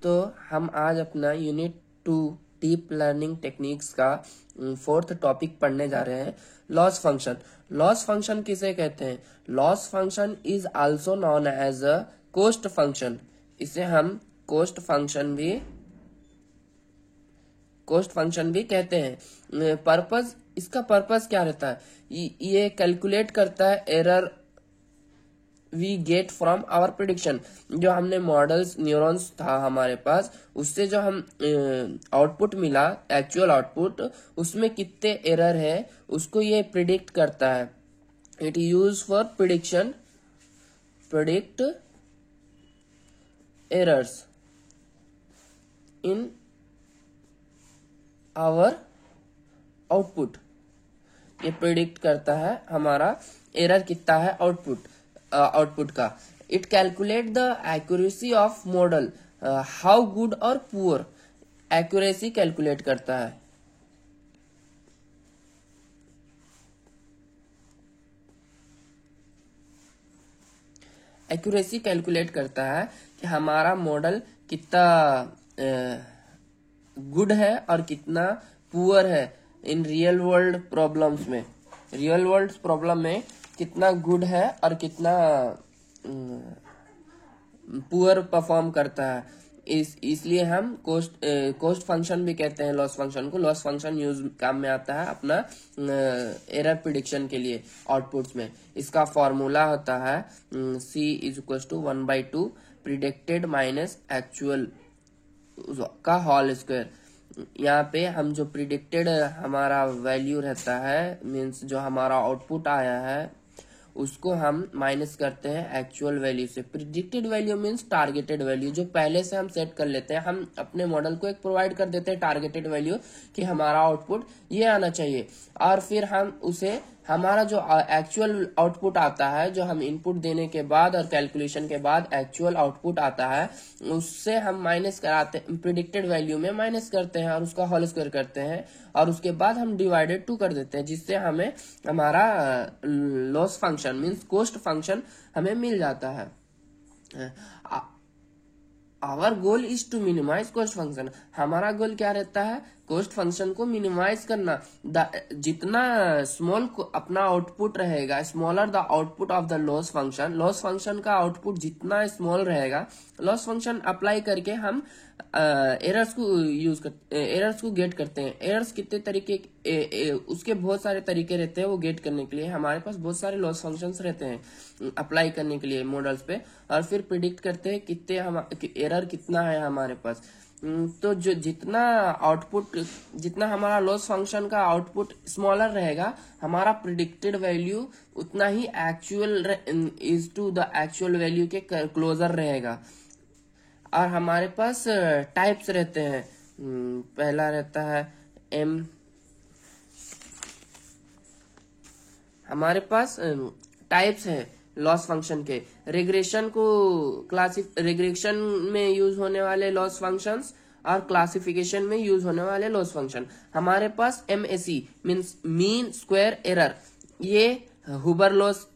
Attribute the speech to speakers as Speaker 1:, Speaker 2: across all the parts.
Speaker 1: तो हम आज अपना यूनिट 2 डीप लर्निंग टेक्निक्स का 4th टॉपिक पढ़ने जा रहे हैं, लॉस फंक्शन। लॉस फंक्शन किसे कहते हैं? Loss function is also known as a cost function. इसे हम कोस्ट फंक्शन भी कहते हैं। इसका पर्पस क्या रहता है? ये कैलकुलेट करता है error we get from our prediction. जो हमने मॉडल्स न्यूरॉन्स था हमारे पास, उससे जो हम आउटपुट मिला, एक्चुअल आउटपुट, उसमें कितने एरर है उसको ये प्रिडिक्ट करता है। It use for predict errors in our output. ये प्रिडिक्ट करता है हमारा एरर कितना है आउटपुट का। It calculate the accuracy of model, how good और पुअर। एक्यूरेसी कैलकुलेट करता है। एक्यूरेसी कैलकुलेट करता है कि हमारा मॉडल कितना गुड है और कितना पुअर है इन रियल वर्ल्ड प्रॉब्लम्स में। रियल वर्ल्ड प्रॉब्लम में कितना गुड है और कितना पुअर परफॉर्म करता है। इसलिए हम कोस्ट फंक्शन भी कहते हैं लॉस फंक्शन को। लॉस फंक्शन यूज काम में आता है अपना एरर प्रिडिक्शन के लिए आउटपुट्स में। इसका फॉर्मूला होता है C = 1/2 प्रिडिक्टेड माइनस एक्चुअल का होल स्क्वायर। यहाँ पे हम जो प्रिडिक्टेड हमारा वैल्यू रहता है, मीन्स जो हमारा आउटपुट आया है, उसको हम माइनस करते हैं एक्चुअल वैल्यू से। Predicted value means targeted value, जो पहले से हम सेट कर लेते हैं। हम अपने मॉडल को एक प्रोवाइड कर देते हैं टारगेटेड वैल्यू कि हमारा आउटपुट ये आना चाहिए, और फिर हम उसे हमारा जो एक्चुअल आउटपुट आता है, जो हम इनपुट देने के बाद और कैलकुलेशन के बाद एक्चुअल आउटपुट आता है, उससे हम माइनस कराते हैं, प्रिडिक्टेड वैल्यू में माइनस करते हैं और उसका होल स्क्वायर करते हैं, और उसके बाद हम डिवाइडेड 2 कर देते हैं, जिससे हमें हमारा loss function means cost function हमें मिल जाता है। Our goal is to minimize cost function. हमारा गोल क्या रहता है? कोस्ट फंक्शन को मिनिमाइज करना। जितना स्मॉल अपना आउटपुट रहेगा, smaller the output of the loss function. Loss function का आउटपुट जितना स्मॉल रहेगा, लॉस फंक्शन अप्लाई करके हम एरर्स को गेट करते हैं। एरर्स कितने तरीके उसके बहुत सारे तरीके रहते हैं वो गेट करने के लिए। हमारे पास बहुत सारे लॉस फंक्शंस रहते हैं अप्लाई करने के लिए मॉडल्स पे, और फिर प्रिडिक्ट करते हैं कितने एरर कितना है हमारे पास। तो जो जितना हमारा लॉस फंक्शन का आउटपुट स्मॉलर रहेगा, हमारा प्रिडिक्टेड वैल्यू उतना ही actual is to the actual value के क्लोजर रहेगा। और हमारे पास टाइप्स रहते हैं। पहला रहता है हमारे पास टाइप्स है लॉस फंक्शन के। रिग्रेशन में यूज होने वाले लॉस फंक्शंस और क्लासिफिकेशन में यूज होने वाले लॉस फंक्शन। हमारे पास MAC means mean square error, ये Huber loss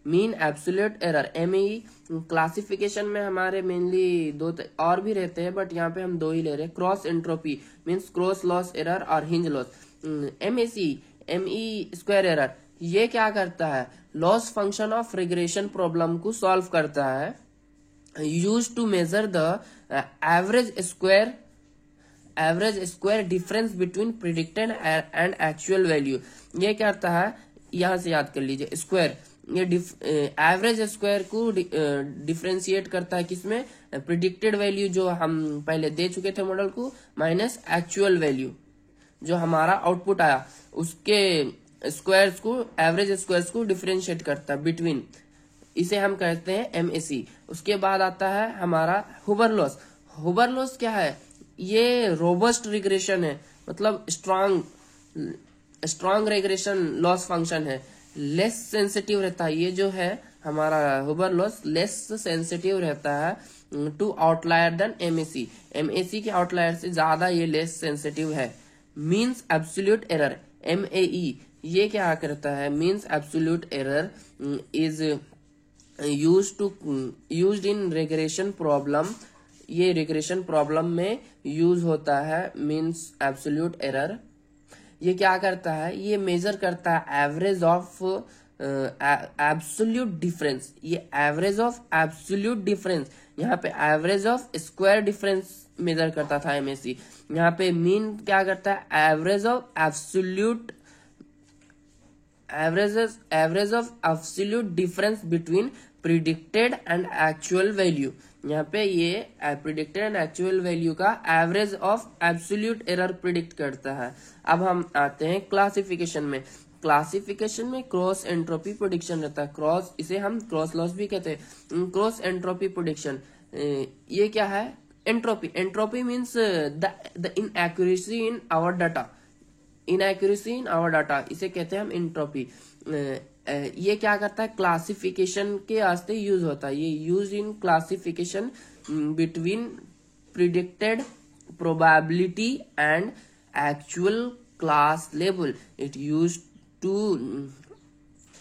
Speaker 1: mean absolute error. MAE classification में हमारे मेनली 2 और भी रहते हैं, बट यहाँ पे हम 2 ही ले रहे हैं। Cross entropy means cross loss error और hinge loss. ME square error, ये क्या करता है? Loss function of regression problem को सॉल्व करता है। Use to measure the average square difference between predicted and actual value. ये क्या करता है? यहां से याद कर लीजिए, स्क्वायर ये एवरेज स्क्वायर को डिफरेंशिएट करता है किसमें? प्रिडिक्टेड वैल्यू जो हम पहले दे चुके थे मॉडल को, माइनस एक्चुअल वैल्यू जो हमारा आउटपुट आया, उसके स्क्वायर्स को, एवरेज स्क्वायर्स को डिफरेंशिएट करता है बिटवीन। इसे हम कहते हैं MAC। उसके बाद आता है हमारा हुबर लॉस। हुबर लॉस क्या है? ये रोबस्ट रिग्रेशन है, मतलब स्ट्रॉन्ग रिग्रेशन लॉस फंक्शन है। लेस सेंसिटिव रहता है। ये जो है हमारा हुबर लॉस लेस सेंसिटिव रहता है to outlier than MAC। MAC के आउटलायर से ज्यादा ये लेस सेंसिटिव है। मीन्स एब्सोल्यूट एरर MAE, ये क्या करता है? Means absolute error is used in regression problem, ये रिग्रेशन प्रॉब्लम में यूज होता है, मीन्स एब्सोल्यूट एरर। ये क्या करता है, ये मेजर करता है एवरेज ऑफ एब्सोल्यूट डिफरेंस, ये एवरेज ऑफ एब्सोल्यूट डिफरेंस, यहाँ पे average of square difference measure करता था एमएससी, यहाँ पे मीन क्या करता है average of absolute, average of absolute difference between predicted and actual value. यहाँ पे ये प्रिडिक्टेड एंड एक्चुअल वैल्यू का average of absolute error predict करता है। अब हम आते हैं क्लासिफिकेशन में। क्लासिफिकेशन में क्रॉस एंट्रोपी प्रेडिक्शन रहता है, क्रॉस, इसे हम क्रॉस लॉस भी कहते हैं। क्रॉस एंट्रोपी प्रेडिक्शन ये क्या है, entropy, entropy means the inaccuracy in our data, inaccuracy in our data, इसे कहते हैं हम एंट्रोपी। ये क्या करता है, क्लासिफिकेशन के वास्ते यूज होता है, ये use in classification between predicted probability and actual class लेवल। It use to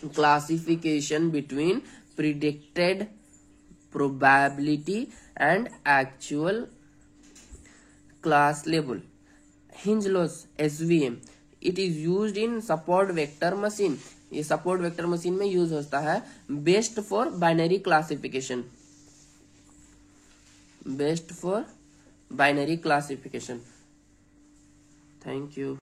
Speaker 1: classification between predicted probability and actual class लेवल। Hinge loss SVM, it is used in support vector machine, ये support vector machine में use होता है, best for binary classification, best for binary classification. Thank you.